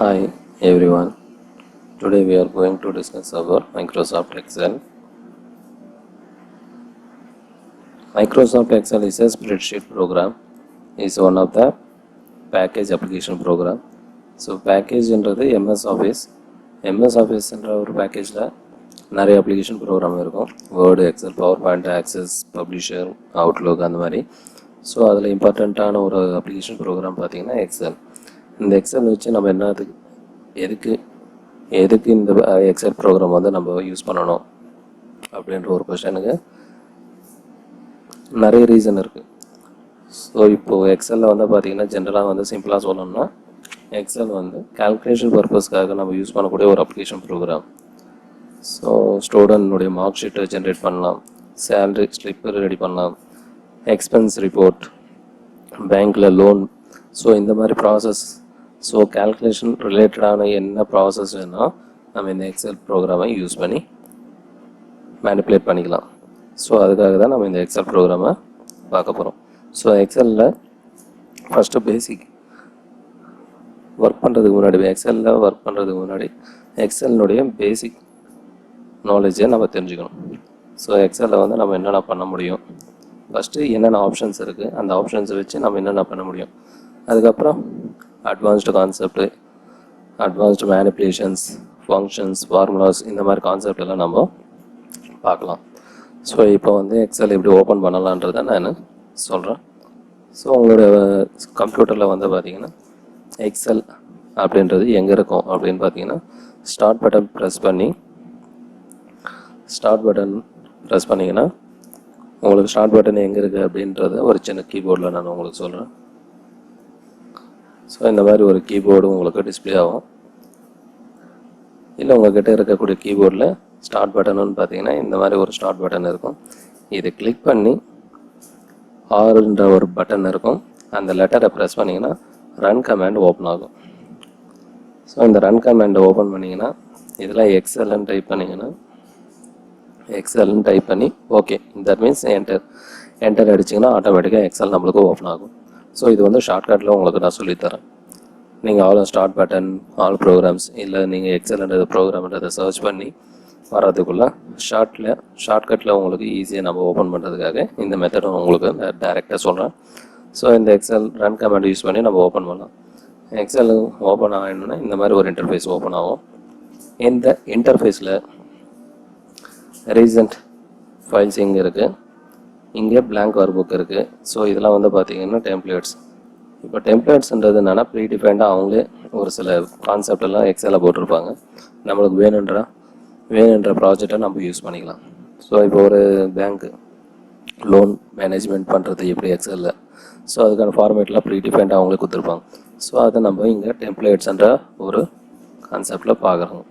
Hi everyone. Today we are going to discuss about Microsoft Excel. Microsoft Excel is a spreadsheet program. Is one of the package application program. So package என்றது MS Office. MS Office என்ற ஒரு பேக்கேஜில் நிறைய application program இருக்கும். Word, excel, power point, access, publisher, outlook அந்த மாதிரி. So அதில் இம்பார்ட்டண்ட்டான ஒரு அப்ளிகேஷன் ப்ரோக்ராம் பார்த்தீங்கன்னா எக்ஸல். இந்த எக்ஸல் வச்சு நம்ம என்னதுக்கு எதுக்கு இந்த எக்ஸல் ப்ரோக்ராம் வந்து நம்ம யூஸ் பண்ணணும் அப்படின்ற ஒரு கொஸ்டனுக்கு நிறைய ரீசன் இருக்குது. ஸோ இப்போது எக்ஸலில் வந்து பார்த்திங்கன்னா ஜென்ரலாக வந்து சிம்பிளாக சொல்லணும்னா எக்ஸல் வந்து கால்குலேஷன் பர்பஸ்க்காக நம்ம யூஸ் பண்ணக்கூடிய ஒரு அப்ளிகேஷன் ப்ரோக்ராம். ஸோ ஸ்டூடெண்ட்னுடைய மார்க் ஷீட்டை ஜென்ரேட் பண்ணலாம், சேலரி ஸ்லிப்பர் ரெடி பண்ணலாம், எக்ஸ்பென்ஸ் ரிப்போர்ட், பேங்க்கில் லோன். ஸோ இந்த மாதிரி ப்ராசஸ், ஸோ கால்குலேஷன் ரிலேட்டடான என்ன ப்ராசஸ் வேணால் நம்ம இந்த எக்ஸல் ப்ரோக்ராமை யூஸ் பண்ணி மேனிப்புலேட் பண்ணிக்கலாம். ஸோ அதுக்காக தான் நம்ம இந்த எக்ஸல் ப்ரோக்ராமை பார்க்க போகிறோம். ஸோ எக்ஸலில் ஃபஸ்ட்டு பேசிக் ஒர்க் பண்ணுறதுக்கு முன்னாடி எக்ஸலினுடைய பேசிக் நாலேஜை நம்ம தெரிஞ்சுக்கணும். ஸோ எக்ஸலில் வந்து நம்ம என்னென்ன பண்ண முடியும், ஃபஸ்ட்டு என்னென்ன ஆப்ஷன்ஸ் இருக்குது, அந்த ஆப்ஷன்ஸை வச்சு நம்ம என்னென்ன பண்ண முடியும், அதுக்கப்புறம் advanced concept, advanced manipulations, functions, formulas, இந்த மாதிரி கான்செப்ட் எல்லாம் நம்ம பார்க்கலாம். ஸோ இப்போ வந்து எக்ஸல் எப்படி ஓப்பன் பண்ணலான்றதை நான் சொல்கிறேன். ஸோ உங்களோட கம்ப்யூட்டரில் வந்து பார்த்திங்கன்னா எக்ஸல் அப்படின்றது எங்கே இருக்கும் அப்படின்னு பார்த்தீங்கன்னா ஸ்டார்ட் பட்டன் ப்ரெஸ் பண்ணிங்கன்னா உங்களுக்கு ஸ்டார்ட் பட்டன் எங்கே இருக்குது அப்படின்றத ஒரு சின்ன கீபோர்டில் நான் உங்களுக்கு சொல்கிறேன். ஸோ இந்த மாதிரி ஒரு கீபோர்டு உங்களுக்கு டிஸ்பிளே ஆகும். இல்லை உங்கள்கிட்ட இருக்கக்கூடிய கீபோர்டில் ஸ்டார்ட் பட்டனுன்னு பார்த்தீங்கன்னா இந்த மாதிரி ஒரு ஸ்டார்ட் பட்டன் இருக்கும். இதை கிளிக் பண்ணி ஆறுன்ற ஒரு பட்டன் இருக்கும். அந்த லெட்டரை ப்ரெஸ் பண்ணிங்கன்னா ரன் கமாண்ட் ஓப்பன் ஆகும். ஸோ இந்த ரன் கமாண்டை ஓப்பன் பண்ணிங்கன்னா இதில் எக்ஸல்னு டைப் பண்ணி ஓகே, தட் மீன்ஸ் என்டர் அடிச்சிங்கன்னா ஆட்டோமேட்டிக்காக எக்ஸல் நம்மளுக்கு ஓப்பன் ஆகும். ஸோ இது வந்து ஷார்ட்கட்டில் உங்களுக்கு நான் சொல்லித்தரேன். நீங்கள் ஸ்டார்ட் பட்டன், ஆல் ப்ரோக்ராம்ஸ், இல்லை நீங்கள் எக்ஸல்ன்றது ப்ரோக்ராம்ன்றதை சர்ச் பண்ணி வர்றதுக்குள்ளே ஷார்ட்கட்டில் உங்களுக்கு ஈஸியாக நம்ம ஓப்பன் பண்ணுறதுக்காக இந்த மெத்தடை உங்களுக்கு டைரெக்டாக சொல்கிறேன். ஸோ இந்த எக்ஸல் ரன் கமாண்ட் யூஸ் பண்ணி நம்ம ஓப்பன் பண்ணலாம். எக்ஸல் ஓப்பன் ஆகணுன்னா இந்த மாதிரி ஒரு இன்டர்ஃபேஸ் ஓப்பன் ஆகும். இந்த இன்டர்ஃபேஸில் ரீசன்ட் ஃபைல்ஸ் இங்கே இருக்குது, இங்கே பிளாங்க் ஒர்க் புக் இருக்குது. ஸோ இதெல்லாம் வந்து பார்த்திங்கன்னா டெம்ப்ளேட்ஸ். இப்போ டெம்ப்ளேட்ஸ்ன்றது என்னென்னா ப்ரீடிஃபைண்டாக அவங்களே ஒரு சில கான்செப்டெல்லாம் எக்ஸலில் போட்டிருப்பாங்க. நம்மளுக்கு வேணுன்ற ப்ராஜெக்டை நம்ம யூஸ் பண்ணிக்கலாம். ஸோ இப்போ ஒரு பேங்க்கு லோன் மேனேஜ்மெண்ட் பண்ணுறது எப்படி எக்ஸலில், ஸோ அதுக்கான ஃபார்மேட்லாம் ப்ரீடிஃபைண்டாக அவங்களே கொடுத்துருப்பாங்க. ஸோ அதை நம்ம இங்கே டெம்ப்ளேட்ஸ்ன்ற ஒரு கான்செப்டில் பார்க்குறோம்.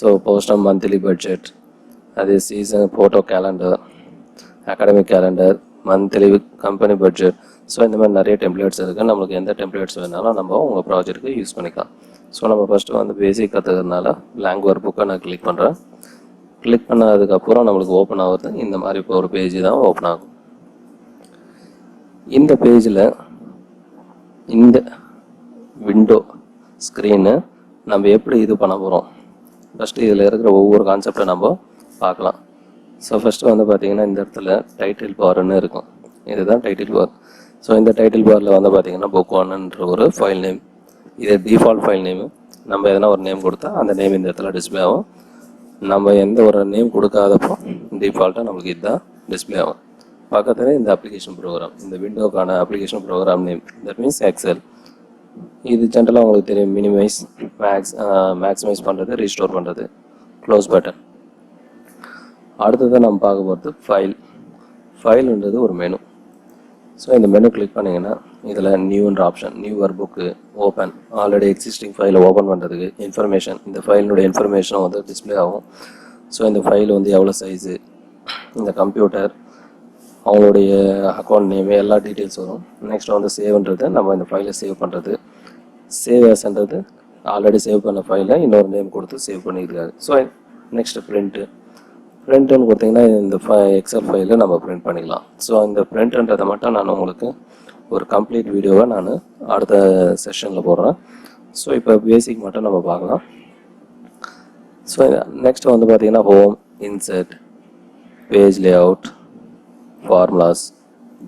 ஸோ போஸ்டம் மந்த்லி பட்ஜெட், அது season photo calendar, academic calendar, monthly company budget. So இந்த மாதிரி நிறைய டெம்ப்ளேட்ஸ் இருக்குது. நம்மளுக்கு எந்த டெம்ப்ளேட்ஸ் வேணாலும் நம்ம உங்கள் ப்ராஜெக்ட்டுக்கு யூஸ் பண்ணிக்கலாம். ஸோ நம்ம ஃபஸ்ட்டு வந்து பேசிக் கற்றுக்கிறதுனால பிளாங்க் ஒர்க் புக்கை நான் கிளிக் பண்ணுறேன். கிளிக் பண்ணதுக்கப்புறம் நம்மளுக்கு ஓப்பன் ஆகுது இந்த மாதிரி இப்போ ஒரு பேஜ் தான் ஓப்பன் ஆகும். இந்த பேஜில் இந்த விண்டோ ஸ்க்ரீனு நம்ம எப்படி இது பண்ண போகிறோம், ஃபஸ்ட்டு இதில் இருக்கிற ஒவ்வொரு கான்செப்டை நம்ம பார்க்கலாம். ஸோ ஃபஸ்ட்டு வந்து பார்த்திங்கன்னா இந்த இடத்துல டைட்டில் பார்னு இருக்கும். இதுதான் டைட்டில் பார். ஸோ இந்த டைட்டில் பாரில் வந்து பார்த்திங்கன்னா புக் ஒன்னுன்ற ஒரு ஃபைல் நேம், இது டிஃபால்ட் ஃபைல் நேமு. நம்ம எதனா ஒரு நேம் கொடுத்தா அந்த நேம் இந்த இடத்துல டிஸ்பிளே ஆகும். நம்ம எந்த ஒரு நேம் கொடுக்காதப்போ டிஃபால்ட்டாக நம்மளுக்கு இதுதான் டிஸ்பிளே ஆகும். பக்கத்தில் இந்த அப்ளிகேஷன் ப்ரோக்ராம், இந்த விண்டோக்கான application program name, that means Excel. இது ஜென்ரலாக உங்களுக்கு தெரியும், மினிமைஸ், மேக்ஸிமைஸ் பண்ணுறது, ரீஸ்டோர் பண்ணுறது, க்ளோஸ் பட்டன். அடுத்தது நம்ம பார்க்க போகிறது ஃபைல்ன்றது ஒரு மெனு. ஸோ இந்த மெனு கிளிக் பண்ணிங்கன்னா இதில் நியூன்ற option, new workbook, open, already existing ஃபைலை ஓப்பன் பண்ணுறதுக்கு இன்ஃபர்மேஷன், இந்த ஃபைலினுடைய இன்ஃபர்மேஷனும் வந்து டிஸ்பிளே ஆகும். ஸோ இந்த ஃபைல் வந்து எவ்வளோ சைஸு, இந்த கம்ப்யூட்டர், அவங்களுடைய அக்கௌண்ட் நேமு, எல்லா டீட்டெயில்ஸ் வரும். நெக்ஸ்ட் வந்து சேவ்ன்றது நம்ம இந்த ஃபைலை சேவ் பண்ணுறது, சேவ் ஆஸ்ன்றது ஆல்ரெடி சேவ் பண்ண ஃபைலை இன்னொரு நேம் கொடுத்து சேவ் பண்ணியிருக்காரு. ஸோ நெக்ஸ்ட்டு பிரிண்ட்டுன்னு கொடுத்திங்கன்னா இந்த எக்ஸல் ஃபைலை நம்ம பிரிண்ட் பண்ணிக்கலாம். ஸோ இந்த பிரிண்ட்ன்றதை மட்டும் நான் உங்களுக்கு ஒரு கம்ப்ளீட் வீடியோவை நான் அடுத்த செஷனில் போடுறேன். ஸோ இப்போ பேசிக் மட்டும் நம்ம பார்க்கலாம். ஸோ நெக்ஸ்ட் வந்து பார்த்தீங்கன்னா home, insert, page layout, formulas,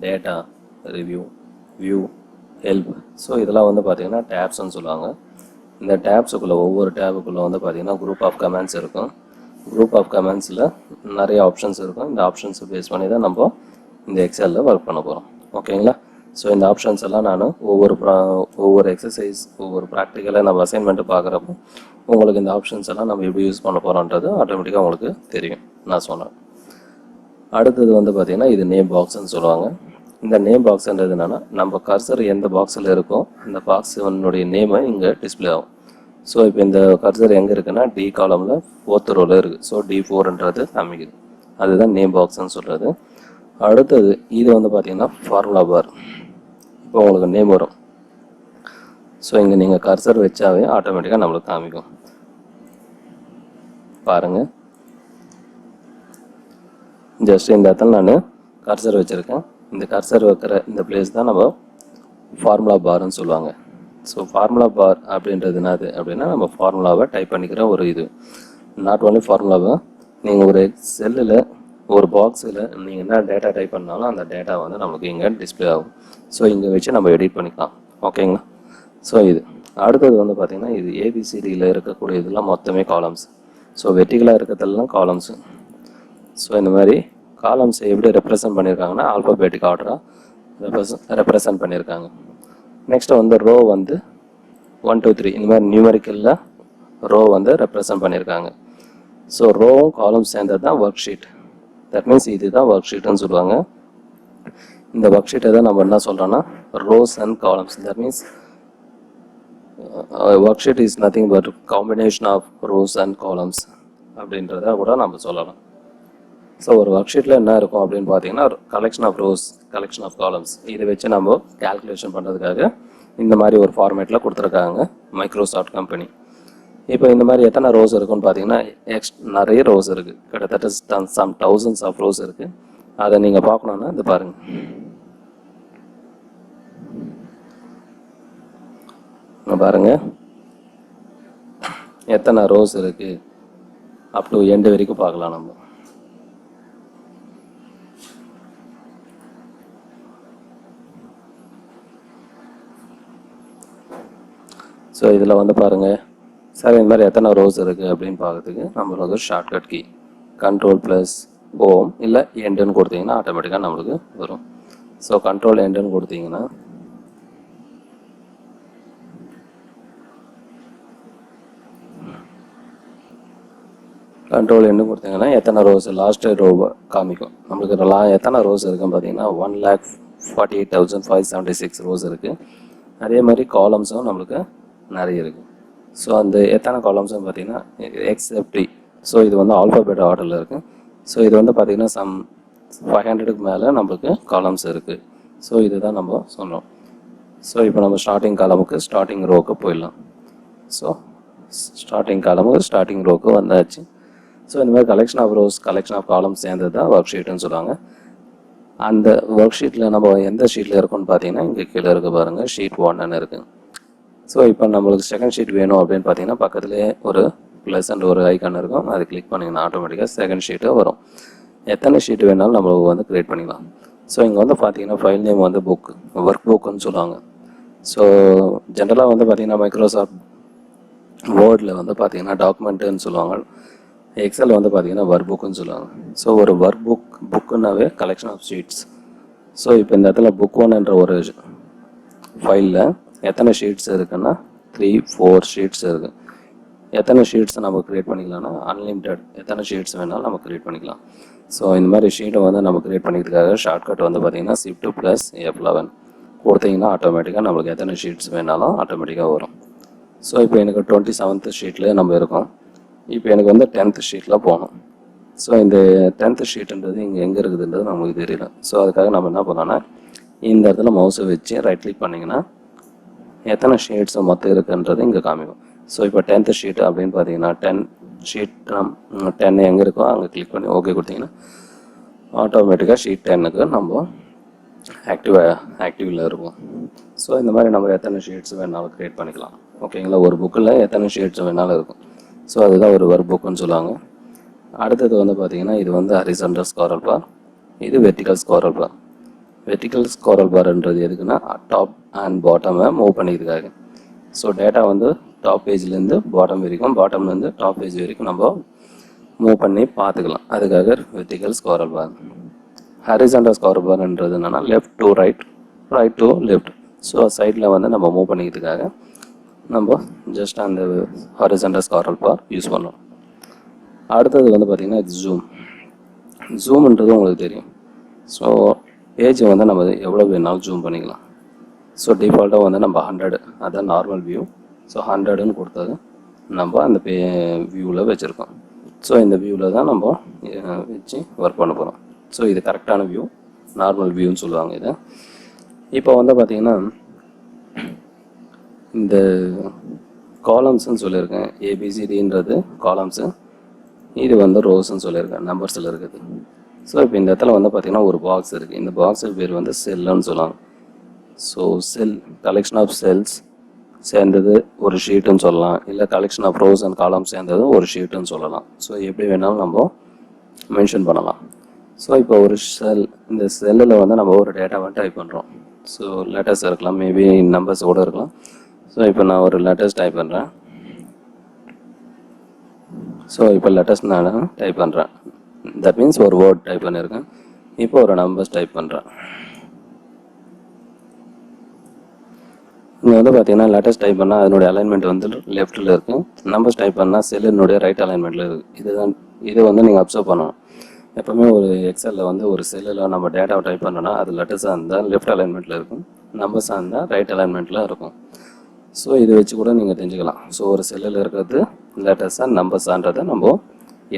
data, review, view, help. So இதெல்லாம் வந்து பார்த்தீங்கன்னா டேப்ஸ்ன்னு சொல்லுவாங்க. இந்த டேப்ஸுக்குள்ளே ஒவ்வொரு டேபுக்குள்ளே வந்து பார்த்தீங்கன்னா குரூப் ஆஃப் கமெண்ட்ஸ் இருக்கும். குரூப் ஆஃப் கமெண்ட்ஸில் நிறைய ஆப்ஷன்ஸ் இருக்கும். இந்த ஆப்ஷன்ஸை பேஸ் பண்ணி தான் நம்ம இந்த எக்ஸலில் ஒர்க் பண்ண போகிறோம். ஓகேங்களா? ஸோ இந்த ஆப்ஷன்ஸ் எல்லாம் நான் ஒவ்வொரு எக்ஸசைஸ், ஒவ்வொரு ப்ராக்டிக்கலாக நம்ம அசைன்மெண்ட்டு பார்க்குறப்போ உங்களுக்கு இந்த ஆப்ஷன்ஸ் எல்லாம் நம்ம எப்படி யூஸ் பண்ண போகிறோன்றது ஆட்டோமேட்டிக்காக உங்களுக்கு தெரியும் நான் சொன்னேன். அடுத்தது வந்து பார்த்திங்கன்னா இது நேம் பாக்ஸ்ன்னு சொல்லுவாங்க. இந்த நேம் பாக்ஸ்ன்றது என்னென்னா நம்ம கர்சர் எந்த பாக்ஸில் இருக்கோ அந்த பாக்ஸினுடைய நேமை இங்கே டிஸ்பிளே ஆகும். ஸோ இப்போ இந்த கர்சர் எங்கே இருக்குன்னா டி காலமில் 4th ரோவில் இருக்குது. ஸோ D4ன்றது காமிக்குது. அதுதான் நேம் பாக்ஸ்ன்னு சொல்கிறது. அடுத்தது இது வந்து பார்த்திங்கன்னா ஃபார்முலா பார். இப்போ உங்களுக்கு நேம் வரும். ஸோ இங்கே நீங்கள் கர்சர் வச்சாவே ஆட்டோமேட்டிக்காக நம்மளுக்கு காமிக்கும். பாருங்கள், ஜஸ்ட் இந்த இடத்துல நான் கர்சர் வச்சுருக்கேன். இந்த கர்சர் வைக்கிற இந்த பிளேஸ் தான் நம்ம ஃபார்முலா பார்னு சொல்லுவாங்க. ஸோ ஃபார்முலா பார் அப்படின்றது என்னது அப்படின்னா நம்ம ஃபார்முலாவை டைப் பண்ணிக்கிற ஒரு இது. நாட் ஓன்லி ஃபார்முலாவை, நீங்கள் ஒரு செல்லில் ஒரு பாக்ஸில் நீங்கள் என்ன டேட்டா டைப் பண்ணாலும் அந்த டேட்டா வந்து நம்மளுக்கு இங்கே டிஸ்பிளே ஆகும். ஸோ இங்கே வச்சு நம்ம எடிட் பண்ணிக்கலாம். ஓகேங்களா? ஸோ இது அடுத்தது வந்து பார்த்திங்கன்னா இது ஏபிசிடியில் இருக்கக்கூடிய இதெல்லாம் மொத்தமே காலம்ஸ். ஸோ வெர்டிகலாக இருக்கிறதெல்லாம் காலம்ஸு. ஸோ இந்த மாதிரி காலம்ஸை எப்படி ரெப்ரசன்ட் பண்ணியிருக்காங்கன்னா ஆல்ஃபபெட்டிக் ஆர்டராக ரெப்ரசன்ட் பண்ணியிருக்காங்க. நெக்ஸ்ட் வந்து ரோ வந்து 1 2 3 இந்த மாதிரி நியூமரிக்கலில் ரோ வந்து ரெப்ரசன்ட் பண்ணியிருக்காங்க. ஸோ ரோவும் காலம் சேர்ந்தது தான் ஒர்க் ஷீட். தட் மீன்ஸ் இது தான் ஒர்க் ஷீட்டுன்னு சொல்லுவாங்க. இந்த ஒர்க் ஷீட்டை தான் நம்ம என்ன சொல்கிறோன்னா rows and columns. That means worksheet is nothing but combination of rows and columns அப்படின்றத கூட நம்ம சொல்லலாம். ஸோ ஒரு ஒர்க் ஷீட்டில் என்ன இருக்கும் அப்படின்னு பார்த்தீங்கன்னா collection of rows, collection of columns. இதை வச்சு நம்ம கேல்குலேஷன் பண்ணுறதுக்காக இந்த மாதிரி ஒரு ஃபார்மேட்டில் கொடுத்துருக்காங்க மைக்ரோசாஃப்ட் கம்பெனி. இப்போ இந்த மாதிரி எத்தனை ரோஸ் இருக்குன்னு பார்த்தீங்கன்னா நிறைய ரோஸ் இருக்குது. கிட்டத்தட்ட சம் thousands ஆஃப் ரோஸ் இருக்குது. அதை நீங்கள் பார்க்கணுன்னா இது பாருங்கள். பாருங்கள் எத்தனை ரோஸ் இருக்குது. அப் டு எண்டு வரைக்கும் பார்க்கலாம் நம்ம. ஸோ இதில் வந்து பாருங்கள் சார் இந்த மாதிரி எத்தனை ரோஸ் இருக்குது அப்படின்னு பார்க்கறதுக்கு நம்மளுக்கு ஒரு ஷார்ட்கட் கீ Ctrl+Home இல்லை எண்டுன்னு கொடுத்தீங்கன்னா ஆட்டோமேட்டிக்காக நம்மளுக்கு வரும். ஸோ கண்ட்ரோல் எண்டுன்னு கொடுத்தீங்கன்னா கண்ட்ரோல் எண்டு கொடுத்தீங்கன்னா எத்தனை ரோஸ் லாஸ்ட் ரோ காமிக்கும். நம்மளுக்கு எத்தனை ரோஸ் இருக்குன்னு பார்த்தீங்கன்னா 1,48,576 ரோஸ் இருக்குது. அதே மாதிரி காலம்ஸும் நம்மளுக்கு நிறைய இருக்குது. ஸோ அந்த எத்தனை காலம்ஸும் பார்த்தீங்கன்னா எக்ஸ்எஃப்டி. ஸோ இது வந்து ஆல்ஃபபெட் ஆர்டரில் இருக்குது. ஸோ இது வந்து பார்த்திங்கன்னா சம் 500க்கு மேலே நம்மளுக்கு காலம்ஸ் இருக்குது. ஸோ இதுதான் நம்ம சொன்னோம். ஸோ இப்போ நம்ம ஸ்டார்டிங் காலமுக்கு ஸ்டார்டிங் ரோக்கு போயிடலாம். ஸோ ஸ்டார்டிங் காலமுக்கு ஸ்டார்டிங் ரோக்கு வந்தாச்சு. ஸோ இந்த மாதிரி collection of rows, collection of columns சேர்ந்தது தான் ஒர்க் ஷீட்டுன்னு சொல்லுவாங்க. அந்த ஒர்க் ஷீட்டில் நம்ம எந்த ஷீட்டில் இருக்கோன்னு பார்த்தீங்கன்னா இங்கே கீழே இருக்க பாருங்கள், ஷீட் 1ன்னு இருக்குது. ஸோ இப்போ நம்மளுக்கு செகண்ட் ஷீட் வேணும் அப்படின்னு பார்த்தீங்கன்னா பக்கத்துலேயே ஒரு ப்ளஸ் அண்ட் ஒரு ஐக்கான் இருக்கும். அதை கிளிக் பண்ணிங்கன்னா ஆட்டோமேட்டிக்காக செகண்ட் ஷீட்டு வரும். எத்தனை ஷீட் வேணாலும் நம்மளுக்கு வந்து க்ரியேட் பண்ணிக்கலாம். ஸோ இங்கே வந்து பார்த்தீங்கன்னா ஃபைல் நேம் வந்து புக், ஒர்க் புக்குன்னு சொல்லுவாங்க. ஸோ ஜென்ரலாக வந்து பார்த்தீங்கன்னா மைக்ரோசாஃப்ட் வேர்டில் வந்து பார்த்தீங்கன்னா டாக்குமெண்ட்டுன்னு சொல்லுவாங்க. எக்ஸல் வந்து பார்த்தீங்கன்னா ஒர்க் புக்குன்னு சொல்லுவாங்க. ஸோ ஒரு ஒர்க் புக்குன்னாவே கலெக்ஷன் ஆஃப் ஷீட்ஸ். ஸோ இப்போ இந்த இடத்துல புக் 1 என்ற ஒரு ஃபைலில் எத்தனை ஷீட்ஸ் இருக்குன்னா 3-4 ஷீட்ஸ் இருக்குது. எத்தனை ஷீட்ஸை நம்ம க்ரியேட் பண்ணிக்கலாம்னா அன்லிமிட்டட், எத்தனை ஷீட்ஸ் வேணாலும் நம்ம க்ரியேட் பண்ணிக்கலாம். ஸோ இந்த மாதிரி ஷீட்டை வந்து நம்ம க்ரியேட் பண்ணிக்கிறதுக்காக ஷார்ட்கட் வந்து பார்த்திங்கன்னா Shift+F11 கொடுத்தீங்கன்னா ஆட்டோமேட்டிக்காக நம்மளுக்கு எத்தனை ஷீட்ஸ் வேணாலும் ஆட்டோமேட்டிக்காக வரும். ஸோ இப்போ எனக்கு 27th ஷீட்லேயே நம்ம இருக்கோம். இப்போ எனக்கு வந்து 10th ஷீட்டில் போகணும். ஸோ இந்த 10th ஷீட்டுன்றது இங்கே எங்கே இருக்குதுன்றது நமக்கு தெரியல. ஸோ அதுக்காக நம்ம என்ன பண்ணோன்னா இந்த இடத்துல மவுஸை வச்சு ரைட் கிளிக் பண்ணிங்கன்னா எத்தனை ஷீட்ஸ் மொத்தம் இருக்குன்றது இங்கே காமிக்கும். ஸோ இப்போ 10th ஷீட் அப்படின்னு பார்த்தீங்கன்னா 10 ஷீட் 10 எங்கே இருக்கோ அங்கே கிளிக் பண்ணி ஓகே கொடுத்தீங்கன்னா ஆட்டோமேட்டிக்காக ஷீட் 10க்கு நம்ம ஆக்டிவில் இருக்கும். ஸோ இந்த மாதிரி நம்ம எத்தனை ஷீட்ஸ் வேணாலும் க்ரியேட் பண்ணிக்கலாம். ஓகேங்களா. ஒரு புக்கில் எத்தனை ஷீட்ஸ் வேணாலும் இருக்கும். ஸோ அதுதான் ஒரு ஒர்க் புக்குன்னு சொல்லுவாங்க. அடுத்தது வந்து பார்த்தீங்கன்னா இது வந்து ஹரிசாண்டல் ஸ்கோரல் பார், இது vertical scroll bar. Vertical scroll பார்ன்றது எதுக்குன்னா டாப் அண்ட் பாட்டமை மூவ் பண்ணிக்கிறதுக்காக. ஸோ டேட்டா வந்து டாப் பேஜ்லேருந்து பாட்டம் வரைக்கும், பாட்டம்லேருந்து டாப் பேஜ் வரைக்கும் நம்ம மூவ் பண்ணி பார்த்துக்கலாம். அதுக்காக வெர்டிக்கல் ஸ்கோரல் பார். ஹரிசாண்டல் ஸ்கோரல் பார்ன்றது என்னென்னா left to right, right to left. So சைடில் வந்து நம்ம மூவ் பண்ணிக்கிறதுக்காக நம்ம ஜஸ்ட் அந்த ஹரிசாண்டல் ஸ்கோரல் பார் யூஸ் பண்ணோம். அடுத்தது வந்து பார்த்திங்கன்னா ஜூம். ஜூம்ன்றது உங்களுக்கு தெரியும். ஸோ பேஜை வந்து நம்ம எவ்வளோ வேணாலும் ஜூம் பண்ணிக்கலாம். ஸோ டிஃபால்ட்டாக வந்து நம்ம 100, அதான் நார்மல் வியூ. ஸோ 100ன்னு கொடுத்தது நம்ம அந்த வியூவில் வச்சுருக்கோம். ஸோ இந்த வியூவில் தான் நம்ம வச்சு ஒர்க் பண்ண போகிறோம். ஸோ இது கரெக்டான வியூ, நார்மல் வியூன்னு சொல்லுவாங்க இதை. இப்போ வந்து பார்த்திங்கன்னா இந்த காலம்ஸ்ன்னு சொல்லியிருக்கேன். ஏபிசிடின்றது காலம்ஸு, இது வந்து ரோஸ்ன்னு சொல்லியிருக்கேன், நம்பர்ஸில் இருக்குது. ஸோ இப்போ இந்த இடத்துல வந்து பார்த்திங்கன்னா ஒரு பாக்ஸ் இருக்குது. இந்த பாக்ஸுக்கு பேர் வந்து செல்லுன்னு சொல்லுவாங்க. So cell, collection of cells சேர்ந்தது ஒரு ஷீட்டுன்னு சொல்லலாம், இல்லை collection of rows and columns சேர்ந்தது ஒரு ஷீட்டுன்னு சொல்லலாம். ஸோ எப்படி வேணாலும் நம்ம மென்ஷன் பண்ணலாம். ஸோ இப்போ ஒரு செல், இந்த செல்லில் வந்து நம்ம ஒரு டேட்டாவை டைப் பண்ணுறோம். ஸோ லெட்டர்ஸ் இருக்கலாம், மேபி நம்பர்ஸ் கூட இருக்கலாம். ஸோ இப்போ நான் ஒரு லெட்டர்ஸ் டைப் பண்ணுறேன். ஸோ இப்போ லெட்டர்ஸ் நான் டைப் பண்ணுறேன். தட் மீன்ஸ் ஒரு வேர்ட் டைப் பண்ணியிருக்கேன். இப்போ ஒரு நம்பர்ஸ் டைப் பண்ணுறேன். இங்கே வந்து பார்த்தீங்கன்னா லெட்டர்ஸ் டைப் பண்ணால் அதனுடைய அலைன்மெண்ட் வந்து லெஃப்ட்டில் இருக்குது. நம்பர்ஸ் டைப் பண்ணால் செல்லினுடைய ரைட் அலைன்மெண்ட்டில் இருக்குது. இது வந்து நீங்கள் அப்சர்வ் பண்ணணும். எப்போவுமே ஒரு எக்ஸலில் வந்து ஒரு செல்லில் நம்ம டேட்டாவை டைப் பண்ணோன்னா அது லெட்டர்ஸாக இருந்தால் லெஃப்ட் அலைன்மெண்ட்டில் இருக்கும், நம்பர்ஸாக இருந்தால் ரைட் அலைன்மெண்ட்டில் இருக்கும். ஸோ இதை வச்சு கூட நீங்கள் தெரிஞ்சுக்கலாம். ஸோ ஒரு செல்லில் இருக்கிறது லெட்டர்ஸாக நம்பர்ஸான்றதை நம்ம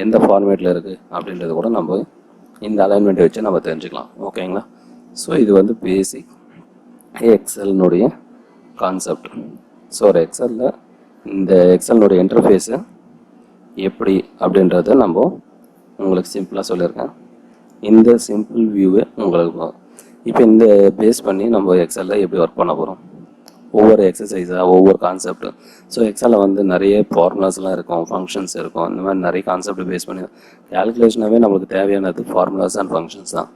எந்த ஃபார்மேட்டில் இருக்குது அப்படின்றது கூட நம்ம இந்த அலைன்மெண்ட்டை வச்சு நம்ம தெரிஞ்சுக்கலாம். ஓகேங்களா. ஸோ இது வந்து பேசிக் எக்ஸல்னுடைய கான்செப்ட். ஸோ ஒரு எக்ஸலில் இந்த எக்ஸல்னுடைய இன்டர்ஃபேஸு எப்படி அப்படின்றத நம்ம உங்களுக்கு சிம்பிளாக சொல்லியிருக்கேன். இந்த சிம்பிள் வியூவை உங்களுக்கு இப்போ இந்த பேஸ் பண்ணி நம்ம எக்ஸலில் எப்படி ஒர்க் பண்ண போகிறோம், ஒவ்வொரு எக்ஸசைஸாக ஒவ்வொரு கான்செப்ட். ஸோ எக்ஸலில் வந்து நிறைய ஃபார்முலாஸ்லாம் இருக்கும், ஃபங்க்ஷன்ஸ் இருக்கும், இந்த மாதிரி நிறைய கான்செப்ட் பேஸ் பண்ணி கேல்குலேஷனாகவே நம்மளுக்கு தேவையானது ஃபார்முலாஸ் அண்ட் ஃபங்க்ஷன்ஸ் தான்.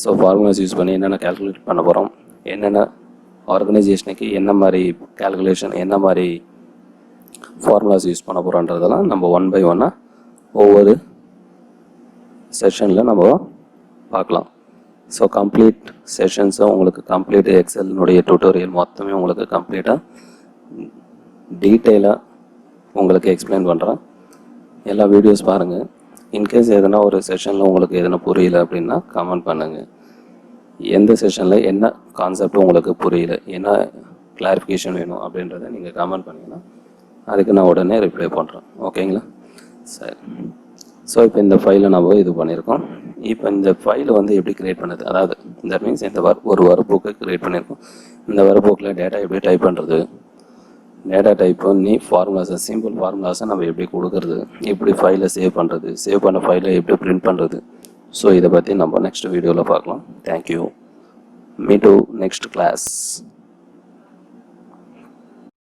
ஸோ ஃபார்முலாஸ் யூஸ் பண்ணி என்னென்ன கேல்குலேட் பண்ண போகிறோம், என்னென்ன ஆர்கனைசேஷனுக்கு என்ன மாதிரி கேல்குலேஷன், என்ன மாதிரி ஃபார்முலாஸ் யூஸ் பண்ண போகிறோன்றதெல்லாம் நம்ம 1 by 1 ஒவ்வொரு செஷனில் நம்ம பார்க்கலாம். ஸோ கம்ப்ளீட் செஷன்ஸும் உங்களுக்கு கம்ப்ளீட் எக்ஸலினுடைய டியூட்டோரியல் மொத்தமே உங்களுக்கு கம்ப்ளீட்டாக டீட்டெயிலாக உங்களுக்கு எக்ஸ்பிளைன் பண்ணுறேன். எல்லா வீடியோஸ் பாருங்கள். இன்கேஸ் எதனா ஒரு செஷனில் உங்களுக்கு எதனா புரியல அப்படின்னா கமெண்ட் பண்ணுங்கள். எந்த செஷனில் என்ன கான்செப்ட் உங்களுக்கு புரியல, என்ன கிளாரிஃபிகேஷன் வேணும் அப்படின்றத நீங்கள் கமெண்ட் பண்ணிங்கன்னா அதுக்கு நான் உடனே ரிப்ளை பண்ணுறேன். ஓகேங்களா. சரி. ஸோ இப்போ இந்த ஃபைலை நம்ம இது பண்ணியிருக்கோம். இப்போ இந்த ஃபைலை வந்து எப்படி க்ரியேட் பண்ணுறது, அதாவது தட் மீன்ஸ் இந்த ஒரு ஒர்க் புக்கை க்ரியேட் பண்ணியிருக்கோம். இந்த ஒர்க் புக்கில் டேட்டா எப்படி டைப் பண்ணுறது, டேட்டா டைப் பண்ணி ஃபார்முலாஸை, சிம்பிள் ஃபார்முலாஸை நம்ம எப்படி கொடுக்குறது, எப்படி ஃபைலை சேவ் பண்ணுறது, சேவ் பண்ண ஃபைலை எப்படி பிரிண்ட் பண்ணுறது. ஸோ இதை பற்றி நம்ம நெக்ஸ்ட் வீடியோவில் பார்க்கலாம். Thank you. Meet to next class.